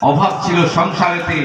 অভাব ছিল সংসারেতে,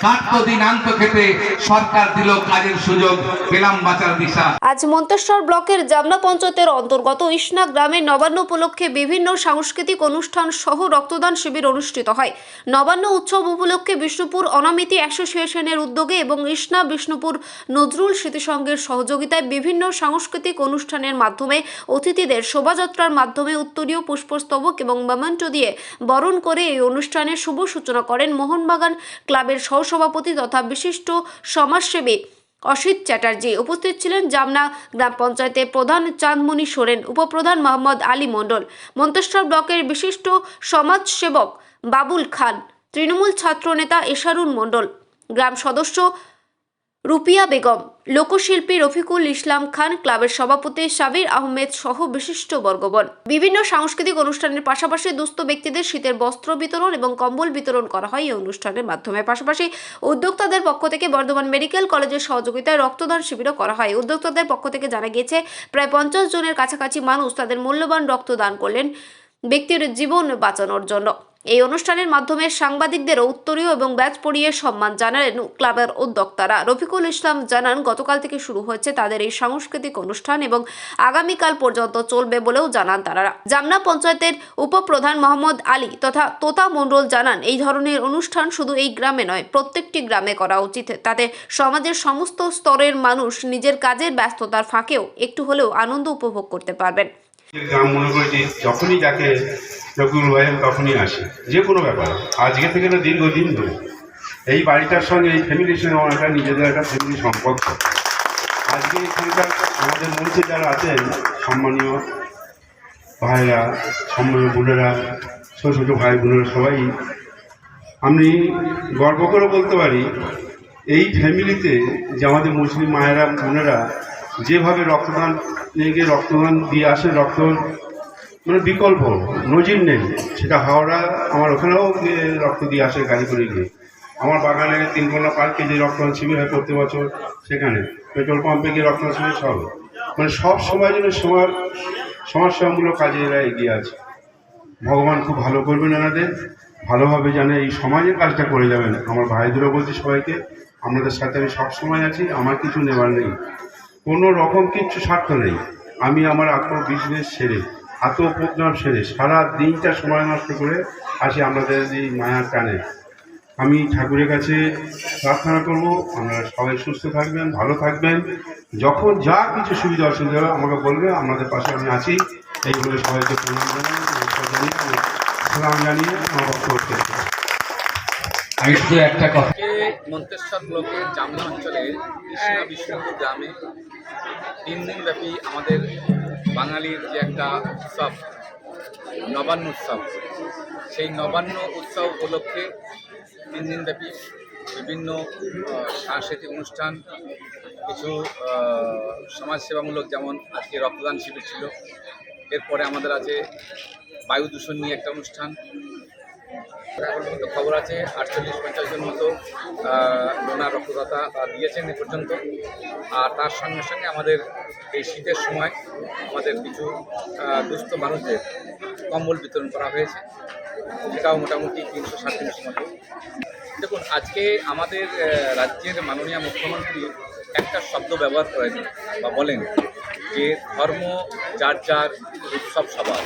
কাটতো দিন আন্ত খেতে, সরকার দিল কাজের সুযোগ, পেলাম বাঁচার দিশা। আজ মন্তেশ্বর ব্লকের জামনা পঞ্চায়েতের অন্তর্গত ইসনা গ্রামে নবান্ন উপলক্ষে বিভিন্ন সাংস্কৃতিক অনুষ্ঠান সহ রক্তদান শিবির অনুষ্ঠিত হয়। নবান্ন উৎসব উপলক্ষে বিষ্ণুপুর অনামিতি অ্যাসোসিয়েশনের উদ্যোগে এবং ইসনা বিষ্ণুপুর নজরুল স্মৃতিসংঘের সহযোগিতায় বিভিন্ন সাংস্কৃতিক অনুষ্ঠানের মাধ্যমে অতিথিদের শোভাযাত্রার মাধ্যমে উত্তরীয় পুষ্পস্তবক এবং মেমেন্টো দিয়ে বরণ করে এই অনুষ্ঠানের শুভ সূচনা করেন মোহনবাগান ক্লাবের সহসভাপতি তথা বিশিষ্ট সমাজসেবী অসিত চ্যাটার্জি। উপস্থিত ছিলেন জামনা গ্রাম পঞ্চায়েতের প্রধান চাঁদমণি সোরেন, উপপ্রধান মোহাম্মদ আলী মণ্ডল, মন্তেশ্বর ব্লকের বিশিষ্ট সমাজসেবক বাবুল খান, তৃণমূল ছাত্র নেতা এশারুন মণ্ডল, গ্রাম সদস্য রুপিয়া বেগম, লোকশিল্পী রফিকুল ইসলাম খান, ক্লাবের সভাপতি সাবির আহমেদ সহ বিশিষ্ট বর্গবন। বিভিন্ন সাংস্কৃতিক অনুষ্ঠানের পাশাপাশি দুস্থ ব্যক্তিদের শীতের বস্ত্র বিতরণ এবং কম্বল বিতরণ করা হয় এই অনুষ্ঠানের মাধ্যমে। পাশাপাশি উদ্যোক্তাদের পক্ষ থেকে বর্ধমান মেডিকেল কলেজের সহযোগিতায় রক্তদান শিবিরও করা হয়। উদ্যোক্তাদের পক্ষ থেকে জানা গিয়েছে প্রায় 50 জনের কাছাকাছি মানুষ তাদের মূল্যবান রক্তদান করলেন ব্যক্তির জীবন বাঁচানোর জন্য। এই অনুষ্ঠানের মাধ্যমে সাংবাদিকদেরও উত্তরীয় এবং ব্যাচ পরিয়ে সম্মান জানালেন ক্লাবের উদ্যোক্তারা। রফিকুল ইসলাম জানান, গতকাল থেকে শুরু হয়েছে তাদের এই সাংস্কৃতিক অনুষ্ঠান এবং আগামীকাল পর্যন্ত চলবে বলেও জানান তারা। জামনা পঞ্চায়েতের উপপ্রধান মোহাম্মদ আলী তথা তোতা মণ্ডল জানান, এই ধরনের অনুষ্ঠান শুধু এই গ্রামে নয়, প্রত্যেকটি গ্রামে করা উচিত। তাতে সমাজের সমস্ত স্তরের মানুষ নিজের কাজের ব্যস্ততার ফাঁকেও একটু হলেও আনন্দ উপভোগ করতে পারবেন। গ্রাম মনে করি যে যখনই যাকে রফিকুল ভাই তখনই আসে, যে কোনো ব্যাপার। আজকে থেকে না, দীর্ঘদিন ধরে এই বাড়িটার সঙ্গে, এই ফ্যামিলির সঙ্গে আমার একটা নিজেদের একটা ফ্যামিলি সম্পর্ক। আজকে এখানকার আমাদের মঞ্চে যারা আছেন, সম্মানীয় ভাইরা, সম্মানীয় বোনেরা, ছোটো ছোটো ভাই বোনেরা, সবাই আমি গর্ব করে বলতে পারি এই ফ্যামিলিতে যে আমাদের মুসলিম মায়েরা বোনেরা যেভাবে রক্তদান দিয়ে আসে, রক্ত মানে বিকল্প নজির নেই। সেটা হাওড়া, আমার ওখানেও রক্ত দিয়ে আসে গাড়ি করে গিয়ে। আমার বাগানে 3 পার্কে যে রক্তদান শিবির হয় প্রতি বছর, সেখানে পেট্রোল পাম্পে গিয়ে রক্তদান শিবির সব, মানে সব সময় যেন সমাজসেবামূলক কাজে এরা এগিয়ে আছে। ভগবান খুব ভালো করবেন এনাদের, ভালোভাবে জানে এই সমাজের কাজটা করে যাবেন। আমার ভাইদেরও বলছি সবাইকে, আপনাদের সাথে আমি সবসময় আছি, আমার কিছু নেবার নেই, কোনো রকম কিচ্ছু স্বার্থ নেই। আমি আমার বিজনেস ছেড়ে, উপদ্রব সেরে সারা দিনটা সময় নষ্ট করে আসি আপনাদের এই মায়ার টানে। আমি ঠাকুরের কাছে প্রার্থনা করব আপনারা সবাই সুস্থ থাকবেন, ভালো থাকবেন। যখন যা কিছু সুবিধা অসুবিধা হবে আমাকে বলবে, আপনাদের পাশে আমি আছি। এই বলে সবাইকে সালাম জানিয়ে আমার বক্তব্য শেষ করছি। আমি শুধু একটা কথা, মন্তেশ্বর ব্লকের জামনা অঞ্চলের ইসনা বিষ্ণুপুর গ্রামে 3 দিনব্যাপী আমাদের বাঙালির যে একটা উৎসব, নবান্ন উৎসব, সেই নবান্ন উৎসব উপলক্ষে 3 দিনব্যাপী বিভিন্ন সাংস্কৃতিক অনুষ্ঠান, কিছু সমাজসেবামূলক, যেমন আজকে রক্তদান শিবির ছিল। এরপরে আমাদের আছে বায়ু দূষণ নিয়ে একটা অনুষ্ঠান। এখন পর্যন্ত খবর আছে 48-50 জন মতো ডোনার রক্তদাতা দিয়েছেন এ পর্যন্ত। আর তার সঙ্গে সঙ্গে আমাদের এই শীতের সময় আমাদের কিছু দুস্থ মানুষদের কম্বল বিতরণ করা হয়েছে, সেটাও মোটামুটি 300-350 মতো। দেখুন, আজকে আমাদের রাজ্যের মাননীয় মুখ্যমন্ত্রী একটা শব্দ ব্যবহার করেন বা বলেন যে ধর্ম যার যার, উৎসব সবার।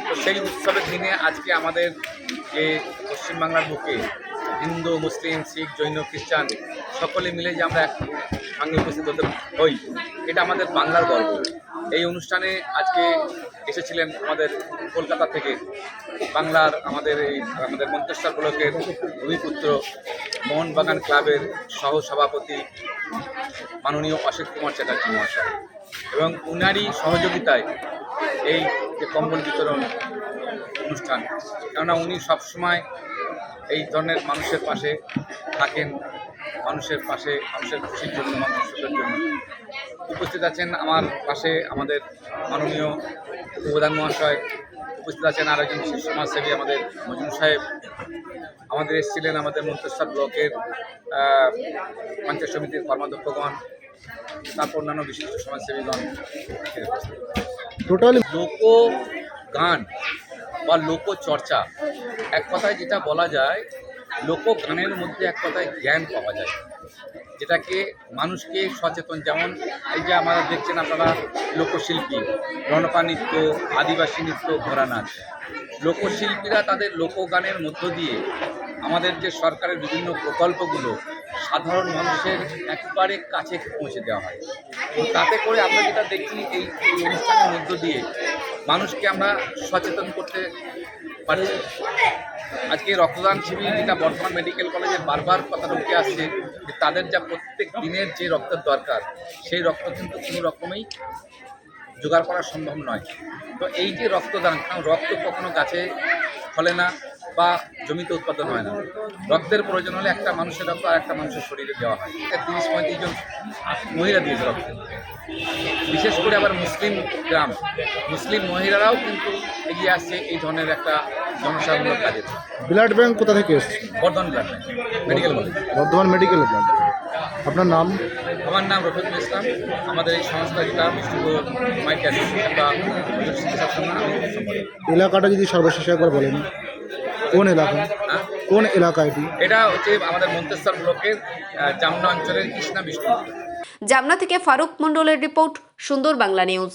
তো সেই উৎসবের দিনে আজকে আমাদের যে পশ্চিমবাংলার বুকে হিন্দু, মুসলিম, শিখ, জৈন, খ্রিস্টান সকলে মিলে যে আমরা এক সঙ্গে উপস্থিত হতে হই, এটা আমাদের বাংলার গর্ব। এই অনুষ্ঠানে আজকে এসেছিলেন আমাদের কলকাতা থেকে বাংলার আমাদের মন্তেশ্বর ব্লকের ভূমিপুত্র মোহনবাগান ক্লাবের সহসভাপতি মাননীয় অসিত কুমার চ্যাটার্জি মহাশয়, এবং উনারই সহযোগিতায় এই যে কম্বল বিতরণ অনুষ্ঠান, কেননা উনি সবসময় এই ধরনের মানুষের পাশে থাকেন, মানুষের পাশে, মানুষের খুশির জন্য, মানুষের সুখের জন্য। উপস্থিত আছেন আমার পাশে আমাদের মাননীয় উপপ্রধান মহাশয়, উপস্থিত আছেন আরেকজন বিশেষ সমাজসেবী আমাদের মজনু সাহেব, আমাদের এসেছিলেন আমাদের মন্তেশ্বর ব্লকের পঞ্চায়েত সমিতির কর্মাধ্যক্ষগণ, তারপর অন্যান্য বিশিষ্ট সমাজসেবীগণ। টোটালি লোকগান বা লোকচর্চা, এক কথায় যেটা বলা যায় লোকগানের মধ্যে এক কথায় জ্ঞান পাওয়া যায়, যেটাকে মানুষকে সচেতন, যেমন এই যে আমাদের দেখছেন আপনারা লোকশিল্পী, রণপা নৃত্য, আদিবাসী নৃত্য, ঘোড়া নাচ। লোকশিল্পীরা তাদের লোকগানের মধ্য দিয়ে আমাদের যে সরকারের বিভিন্ন প্রকল্পগুলো সাধারণ মানুষের একবারে কাছে পৌঁছে দেওয়া হয়। তো তাতে করে আমরা যেটা দেখি এই অনুষ্ঠানের মধ্য দিয়ে মানুষকে আমরা সচেতন করতে পারছি। আজকে রক্তদান শিবির যেটা বর্ধমান মেডিকেল কলেজে বারবার কথা উঠে আসছে যে তাদের যা প্রত্যেক দিনের যে রক্তের দরকার, সেই রক্ত কিন্তু কোনো রকমেই জোগাড় করা সম্ভব নয়। তো এই যে রক্তদান, কারণ রক্ত কখনো গাছে ফলে না বা জমিতে উৎপাদন হয় না। রক্তের প্রয়োজন হলে একটা মানুষের রক্ত আর একটা মানুষের শরীরে দেওয়া হয়। 30-35 জন মহিলা দিয়েছে রক্ত। বিশেষ করে আবার মুসলিম গ্রাম, মুসলিম মহিলারাও কিন্তু এগিয়ে আসছে এই ধরনের একটা জনসাধারণমূলক কাজে। ব্লাড ব্যাংক কোথা থেকে এসেছে? Bardhaman blood bank, medical college. Bardhaman medical blood bank. আপনার নাম? আমার নাম রফিকুল ইসলাম। আমাদের এই সংস্থা যেটা বিষ্ণুপুর মাইক অ্যাসোসিয়েশন বা চিকিৎসা সম্মেলন। এলাকাটা যদি সর্বশেষ একবার বলেন, কোন এলাকা? হ্যাঁ, কোন এলাকা এটি? এটা হচ্ছে আমাদের মন্তেশ্বর ব্লকের জামনা অঞ্চলের কৃষ্ণা বিষ্ণুপুর। জামনা থেকে ফারুক মণ্ডলের রিপোর্ট, সুন্দর বাংলা নিউজ।